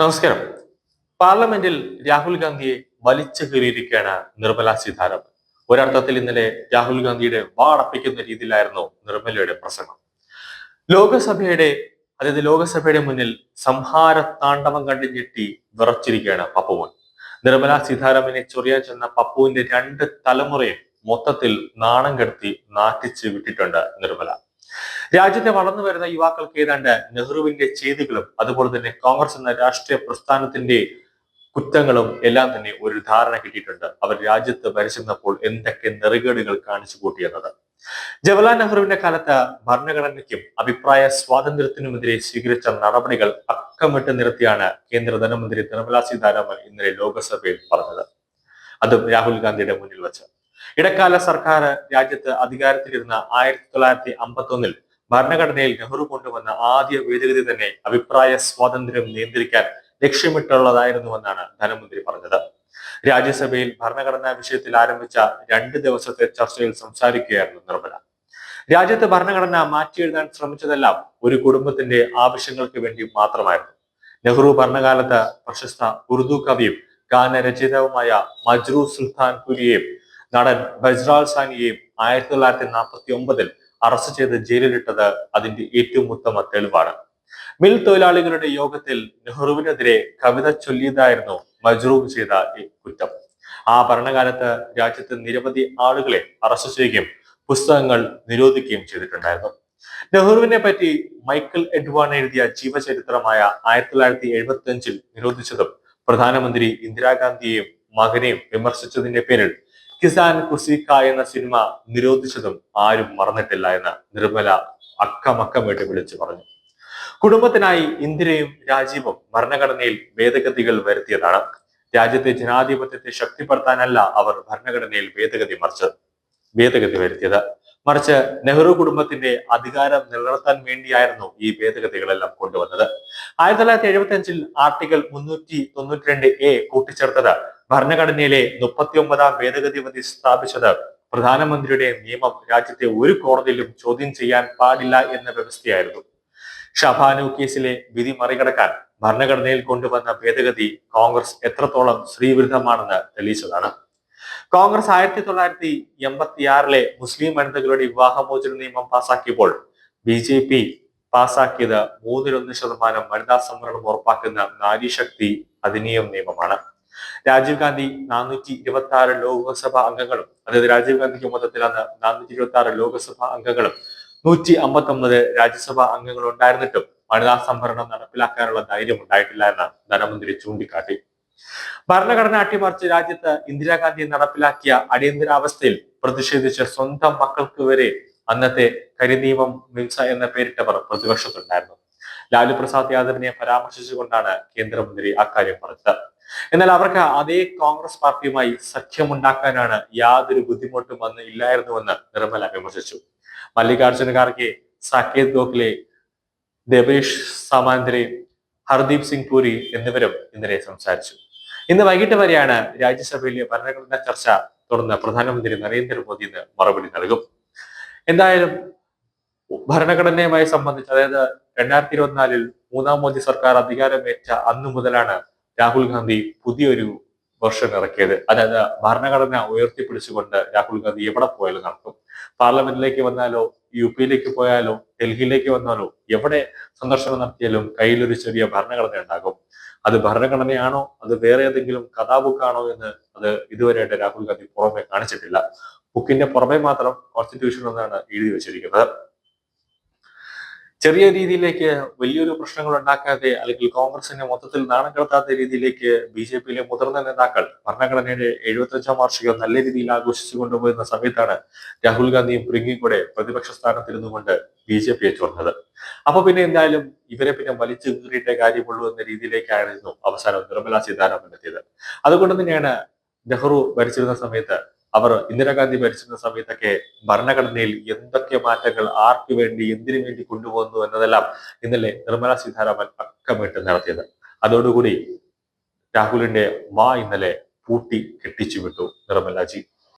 നമസ്കാരം. പാർലമെന്റിൽ രാഹുൽ ഗാന്ധിയെ വലിച്ചു കീറിയിരിക്കുകയാണ് നിർമ്മല സീതാരാമൻ. ഒരർത്ഥത്തിൽ ഇന്നലെ രാഹുൽ ഗാന്ധിയുടെ വാടപ്പിക്കുന്ന രീതിയിലായിരുന്നു നിർമ്മലയുടെ പ്രസംഗം. ലോകസഭയുടെ ലോകസഭയുടെ മുന്നിൽ സംഹാര താണ്ഡവം കണ്ട് ഞെട്ടി വിറച്ചിരിക്കുകയാണ് പപ്പുവൻ. നിർമ്മല സീതാരാമനെ ചൊറിയാൻ ചെന്ന പപ്പുവിന്റെ രണ്ട് തലമുറയും മൊത്തത്തിൽ നാണം കെടുത്തി നാറ്റിച്ച് വിട്ടിട്ടുണ്ട് നിർമ്മല. രാജ്യത്തെ വളർന്നു വരുന്ന യുവാക്കൾക്ക് ഏതാണ്ട് നെഹ്റുവിന്റെ ചെയ്തികളും അതുപോലെ തന്നെ കോൺഗ്രസ് എന്ന രാഷ്ട്രീയ പ്രസ്ഥാനത്തിന്റെ കുറ്റങ്ങളും എല്ലാം തന്നെ ഒരു ധാരണ കിട്ടിയിട്ടുണ്ട്. അവർ രാജ്യത്ത് ഭരിച്ചിരുന്നപ്പോൾ എന്തൊക്കെ നെറുകേടുകൾ കാണിച്ചു കൂട്ടിയെന്നത്. ജവഹർലാൽ നെഹ്റുവിന്റെ കാലത്ത് ഭരണഘടനയ്ക്കും അഭിപ്രായ സ്വാതന്ത്ര്യത്തിനുമെതിരെ സ്വീകരിച്ച നടപടികൾ അക്കമിട്ട് നിരത്തിയാണ് കേന്ദ്ര ധനമന്ത്രി നിർമ്മല സീതാരാമൻ ഇന്നലെ ലോക്സഭയിൽ പറഞ്ഞത്. അതും രാഹുൽ ഗാന്ധിയുടെ മുന്നിൽ വെച്ച്. ഇടക്കാല സർക്കാർ രാജ്യത്ത് അധികാരത്തിലിരുന്ന 1951 ഭരണഘടനയിൽ നെഹ്റു കൊണ്ടുവന്ന ആദ്യ ഭേദഗതി തന്നെ അഭിപ്രായ സ്വാതന്ത്ര്യം നിയന്ത്രിക്കാൻ ലക്ഷ്യമിട്ടുള്ളതായിരുന്നുവെന്നാണ് ധനമന്ത്രി പറഞ്ഞത്. രാജ്യസഭയിൽ ഭരണഘടനാ വിഷയത്തിൽ ആരംഭിച്ച 2 ദിവസത്തെ ചർച്ചയിൽ സംസാരിക്കുകയായിരുന്നു നിർമ്മല. രാജ്യത്ത് ഭരണഘടന മാറ്റിയെഴുതാൻ ശ്രമിച്ചതെല്ലാം ഒരു കുടുംബത്തിന്റെ ആവശ്യങ്ങൾക്ക് വേണ്ടി മാത്രമായിരുന്നു. നെഹ്റു ഭരണകാലത്ത് പ്രശസ്ത ഉറുദു കവിയും ഗാനരചയിതാവുമായ മജ്റൂ സുൽത്താൻപുരിയെയും നടൻ ബജ്റാൾ സാനിയെയും 1949 അറസ്റ്റ് ചെയ്ത് ജയിലിലിട്ടത് അതിന്റെ ഏറ്റവും ഉത്തമ തെളിവാണ്. മിൽ തൊഴിലാളികളുടെ യോഗത്തിൽ നെഹ്റുവിനെതിരെ കവിത ചൊല്ലിയതായിരുന്നു മജ്റൂ ചെയ്ത കുറ്റം. ആ ഭരണകാലത്ത് രാജ്യത്ത് നിരവധി ആളുകളെ അറസ്റ്റ് ചെയ്യുകയും പുസ്തകങ്ങൾ നിരോധിക്കുകയും ചെയ്തിട്ടുണ്ടായിരുന്നു. നെഹ്റുവിനെ പറ്റി മൈക്കൽ എഡ്വാൻ എഴുതിയ ജീവചരിത്രമായ 1975 നിരോധിച്ചതും പ്രധാനമന്ത്രി ഇന്ദിരാഗാന്ധിയെയും മകനെയും വിമർശിച്ചതിന്റെ പേരിൽ കിസാൻ കുസിക്ക എന്ന സിനിമ നിരോധിച്ചതും ആരും മറന്നിട്ടില്ല എന്ന് നിർമ്മല അക്കമക്കമായിട്ട് വിളിച്ചു പറഞ്ഞു. കുടുംബത്തിനായി ഇന്ദിരയും രാജീവും ഭരണഘടനയിൽ ഭേദഗതികൾ വരുത്തിയതാണ്. രാജ്യത്തെ ജനാധിപത്യത്തെ ശക്തിപ്പെടുത്താനല്ല അവർ ഭരണഘടനയിൽ ഭേദഗതി വരുത്തിയത്. മറിച്ച് നെഹ്റു കുടുംബത്തിന്റെ അധികാരം നിലനിർത്താൻ വേണ്ടിയായിരുന്നു ഈ ഭേദഗതികളെല്ലാം കൊണ്ടുവന്നത്. 1975 ആർട്ടിക്കിൾ 392A കൂട്ടിച്ചേർത്തത്, ഭരണഘടനയിലെ 39ാം ഭേദഗതി വിധി സ്ഥാപിച്ചത്, പ്രധാനമന്ത്രിയുടെ നിയമം രാജ്യത്തെ ഒരു കോടതിയിലും ചോദ്യം ചെയ്യാൻ പാടില്ല എന്ന വ്യവസ്ഥയായിരുന്നു. ഷബാനു കേസിലെ വിധി മറികടക്കാൻ ഭരണഘടനയിൽ കൊണ്ടുവന്ന ഭേദഗതി കോൺഗ്രസ് എത്രത്തോളം സ്ത്രീവിരുദ്ധമാണെന്ന് തെളിയിച്ചതാണ്. കോൺഗ്രസ് 1986 മുസ്ലിം വനിതകളുടെ വിവാഹമോചന നിയമം പാസാക്കിയപ്പോൾ BJP പാസാക്കിയത് 1% വനിതാ സംവരണം ഉറപ്പാക്കുന്ന നാരീശക്തി അധിനിയം നിയമമാണ്. രാജീവ് ഗാന്ധി 426 ലോക്സഭാ അംഗങ്ങളും, അതായത് രാജീവ് ഗാന്ധിക്ക് മൊത്തത്തിൽ അന്ന് 426 ലോക്സഭാ അംഗങ്ങളും 159 രാജ്യസഭാ അംഗങ്ങളും ഉണ്ടായിരുന്നിട്ടും വനിതാ സംവരണം നടപ്പിലാക്കാനുള്ള ധൈര്യം ഉണ്ടായിട്ടില്ല എന്ന് ധനമന്ത്രി ചൂണ്ടിക്കാട്ടി. ഭരണഘടന അട്ടിമറിച്ച് രാജ്യത്ത് ഇന്ദിരാഗാന്ധി നടപ്പിലാക്കിയ അടിയന്തരാവസ്ഥയിൽ പ്രതിഷേധിച്ച് സ്വന്തം മക്കൾക്ക് വരെ അന്നത്തെ കരിനിയമം മിംസ എന്ന പേരിട്ടവർ പ്രതിപക്ഷത്തുണ്ടായിരുന്നു. ലാലു പ്രസാദ് യാദവിനെ പരാമർശിച്ചുകൊണ്ടാണ് കേന്ദ്രമന്ത്രി അക്കാര്യം പറഞ്ഞത്. എന്നാൽ അവർക്ക് അതേ കോൺഗ്രസ് പാർട്ടിയുമായി സഖ്യമുണ്ടാക്കാനാണ് യാതൊരു ബുദ്ധിമുട്ടും അന്ന് ഇല്ലായിരുന്നുവെന്ന് നിർമ്മല വിമർശിച്ചു. മല്ലികാർജുന ഖാർഗെ, സാകേത് ഗോഖലെ, ദേബേഷ് സാമാന്തരെ, ഹർദീപ് സിംഗ് പുരി എന്നിവരും ഇന്നലെ സംസാരിച്ചു. ഇന്ന് വൈകിട്ട് വരെയാണ് രാജ്യസഭയിലെ ഭരണഘടനാ ചർച്ച. തുടർന്ന് പ്രധാനമന്ത്രി നരേന്ദ്രമോദി ഇന്ന് മറുപടി നൽകും. എന്തായാലും ഭരണഘടനയുമായി സംബന്ധിച്ച്, അതായത് 2024 മൂന്നാം മോദി സർക്കാർ അധികാരമേറ്റ അന്നു മുതലാണ് രാഹുൽ ഗാന്ധി പുതിയൊരു വെർഷൻ ഇറക്കിയത്. അതായത് ഭരണഘടന ഉയർത്തിപ്പിടിച്ചുകൊണ്ട് രാഹുൽ ഗാന്ധി എവിടെ പോയാലും നടക്കും. പാർലമെന്റിലേക്ക് വന്നാലോ, UP-യിലേക്ക് പോയാലോ, ഡൽഹിയിലേക്ക് വന്നാലോ, എവിടെ സന്ദർശനം നടത്തിയാലും കയ്യിലൊരു ചെറിയ ഭരണഘടന ഉണ്ടാകും. അത് ഭരണഘടനയാണോ, അത് വേറെ ഏതെങ്കിലും കഥാബുക്കാണോ എന്ന് അത് ഇതുവരെയായിട്ട് രാഹുൽ ഗാന്ധി പുറമെ കാണിച്ചിട്ടില്ല. ബുക്കിന്റെ പുറമെ മാത്രം കോൺസ്റ്റിറ്റ്യൂഷൻ എന്നാണ് എഴുതി വെച്ചിരിക്കുന്നത്. ചെറിയ രീതിയിലേക്ക് വലിയൊരു പ്രശ്നങ്ങൾ ഉണ്ടാക്കാതെ, അല്ലെങ്കിൽ കോൺഗ്രസിനെ മൊത്തത്തിൽ നാണം കടത്താത്ത രീതിയിലേക്ക് BJP-യിലെ മുതിർന്ന നേതാക്കൾ ഭരണഘടനയുടെ 75ാം വാർഷികം നല്ല രീതിയിൽ ആഘോഷിച്ചു കൊണ്ടുപോകുന്ന സമയത്താണ് രാഹുൽ ഗാന്ധിയും പ്രിയങ്കയും കൂടെ പ്രതിപക്ഷ സ്ഥാനത്തിരുന്നു കൊണ്ട് BJP-യെ ചൊന്നത്. അപ്പൊ പിന്നെ എന്തായാലും ഇവരെ പിന്നെ വലിച്ചു കീറിയിട്ടേ കാര്യമുള്ളൂ എന്ന രീതിയിലേക്കായിരുന്നു അവസാനം നിർമ്മല സീതാരാമൻ എത്തിയത്. അതുകൊണ്ട് തന്നെയാണ് നെഹ്റു ഭരിച്ചിരുന്ന സമയത്ത്, ഇന്ദിരാഗാന്ധി ഭരിച്ചിരുന്ന സമയത്തൊക്കെ ഭരണഘടനയിൽ എന്തൊക്കെ മാറ്റങ്ങൾ ആർക്ക് വേണ്ടി, എന്തിനു വേണ്ടി കൊണ്ടുപോകുന്നു എന്നതെല്ലാം ഇന്നലെ നിർമ്മല സീതാരാമൻ അക്കമിട്ട് നടത്തിയത്. അതോടുകൂടി രാഹുലിന്റെ ഇന്നലെ പൂട്ടി കെട്ടിച്ചു വിട്ടു നിർമ്മലാജി.